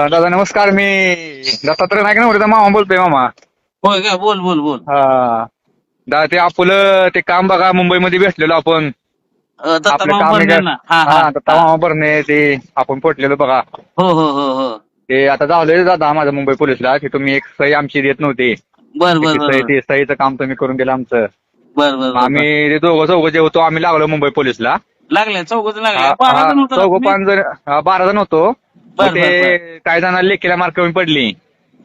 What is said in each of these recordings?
दादा नमस्कार. मी दत्तात्रय नाईक ना मामा बोलतोय मामा. होय का? बोल बोल बोल. हा दादा ते आपलं ते काम बघा मुंबईमध्ये भेटलेलो आपण. दत्ता आपलं मामा काम बर्ने ना. हा हा हा दत्ता मामा भरणे ते आपण पोटलेलो बघा. हो हो हो हो. ते आता झालंय दादा माझं मुंबई पोलीसला की तुम्ही एक सही आमची देत नव्हती. बर बर बर ते सहीचं काम तुम्ही करून दिलं आमचं. बर बर बर. आम्ही ते दोघं जे होतो आम्ही लागलो मुंबई पोलीसला. लागले चौघच लागले. हा 12 जण होता ना चौघं तुम्ही? 5 जण 12 जण होतो. मग बर बर बर ते काही जणांना लेखीला मार्क कमी पडली.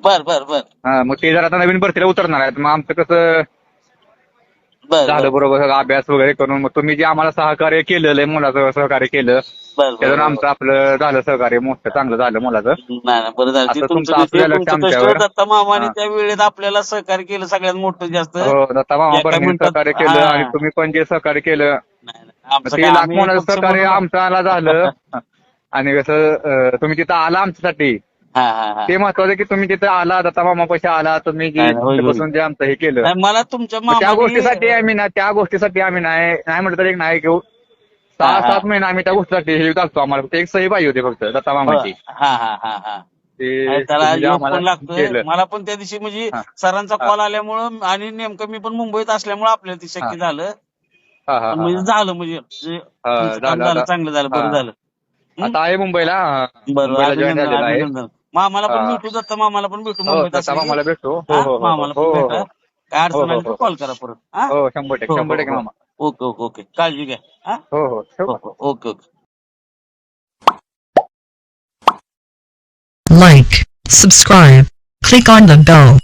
बर बर बर हा मग ते जर आता नवीन भरतीला उतरणार आहेत. मग आमचं कसं बर झालं बरोबर सगळं अभ्यास वगैरे करून मग तुम्ही जे आम्हाला सहकार्य केलेलं आहे मुलाचं सहकार्य केलं बर बर त्यातून आमचं आपलं झालं सहकार्य मोठं चांगलं झालं मुलाचं. नाही नाही बरं झालं. ते आता तुमचं तुमचं ते असलेलं लक्ष तुमचं कष्ट आमच्यावर. दत्ता मामाने हा. त्या वेळेत आपल्याला सहकार्य केलं सगळ्यात मोठं जास्त. हो दत्ता मामा एका बहिणी मिनिटात. सहकार्य हा केलं आणि तुम्ही पण जे सहकार्य केलं नाही नाही आमचं ते काय लाख आम्ही मोलाचं पक्ष सहकार्य म्हणून. आमच्याला झालं. आणि कसं तुम्ही तिथं आला आमच्यासाठी हा हा हा. ते महत्वाचं की तुम्ही तिथं आला दत्ता मामा पैसे आला तुम्ही जे नाही, होय, होय. तिथपासून जे आमचं हे केलं नाही, मला तुमच्या मग त्या मामाने. गोष्टीसाठी आम्ही ना त्या गोष्टीसाठी आम्ही नाही म्हटलं तर एक नाही घेऊ 6-7 महिने आम्ही त्या गोष्टीसाठी हे घालतो. आम्हाला फक्त एक सही पाहिजे होती फक्त दत्ता मामाची. हा हा हा हा. ते त्याला तुम्ही जे योग आम्हाला पण लागतोय. केलं. मला पण त्या दिवशी म्हणजे हा सरांचा हा कॉल आल्यामुळं आणि नेमकं मी पण मुंबईत असल्यामुळे आपल्याला ते हा शक्य झालं. हा हा पण हा म्हणजे झालं म्हणजे तुमचं काम झालं झालं आता. चांगलं झालं बरं हा झालं. आता आहे मुंबईला. बरोबर मुंबईला जॉईन अभिनंदन झालेला आहे. अभिनंदन. मामाला पण हा. भेटू दत्ता मामाला पण भेटू हो मुंबईत दत्ता असले की. मामाला भेटतो. हो हा हो हो मामाला हो पण हो भेटा. हो काय हो अडचण हो आली तर हो कॉल करा परत. हा हो 100% हो हो 100% हो. मामा. ओके ओके ओके काळजी घ्या. हा हो हो ठेवू हो का? हो okay okay. Like, subscribe, click on the bell.